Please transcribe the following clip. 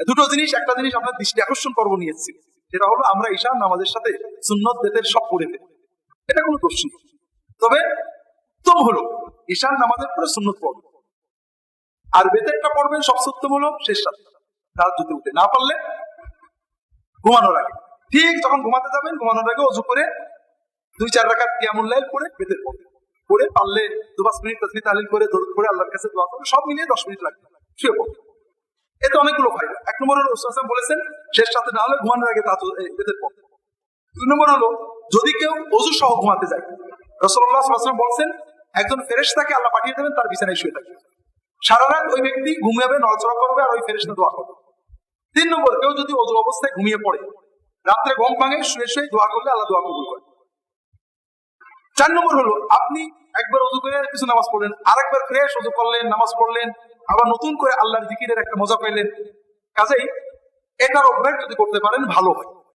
দুটো জিনিস, একটা জিনিস আপনার দৃষ্টি আকর্ষণ করবো নিয়েছি, সেটা হলো আমরা ঈশান নামাজের সাথে সুন্নত বেতের সব পড়ে ফেলি, এটা কোনো দোষ নেই। তবে উত্তম হলো ঈশান নামাজের পরে সুন্নত পড়বে, আর বেতেরটা পড়বেন সবচেয়ে উত্তম হলো শেষ রাতে তাহাজ্জুদে উঠে, না পারলে ঘুমানোর আগে। ঠিক যখন ঘুমাতে যাবেন ঘুমানোর আগে ওযু করে 2-4 রাকাত কিয়ামুল লাইল করে বেতের পড়বেন, পড়ে পারলে 2-5 মিনিট তাসবিহ তাহলিল করে দরুদ পড়ে আল্লাহর কাছে দোয়া করবেন, সব মিলিয়ে 10 মিনিট লাগবে, শুয়ে পড়বেন। এতে অনেকগুলো ফায়দা। 1 নম্বর হলো রাসূল সাল্লাল্লাহু আলাইহি ওয়াসাল্লাম বলেছেন শেষ রাতে না হলে ঘুমানোর আগে বেতের পড়বেন। 2 নম্বর হলো যদি কেউ ওযু সহ ঘুমাতে যায়, রাসূলুল্লাহ সাল্লাল্লাহু আলাইহি ওয়াসাল্লাম বলেন একজন ফেরেশতাকে আল্লাহ পাঠিয়ে দেবেন তার বিছানায় শুয়ে থাকবে, সারা রাত ওই ব্যক্তি ঘুমাবে, নড়াচড়া করবে আর ওই ফেরেশতা দোয়া করবে। 3 নম্বর, কেউ যদি ওযু অবস্থায় ঘুমিয়ে পড়ে, রাত্রে ঘুম ভাঙে, শুয়ে শুয়ে দোয়া করলে আল্লাহ দোয়া কবুল করে। 4 নম্বর হলো আপনি একবার ওযু করে কিছু নামাজ পড়লেন, আরেকবার ফ্রেশ ওযু করলেন, নামাজ পড়লেন, আবার নতুন করে আল্লাহর জিকিরের একটা মজা পাইলেন। কাজেই এটার অভ্যাস যদি করতে পারেন ভালো হয়।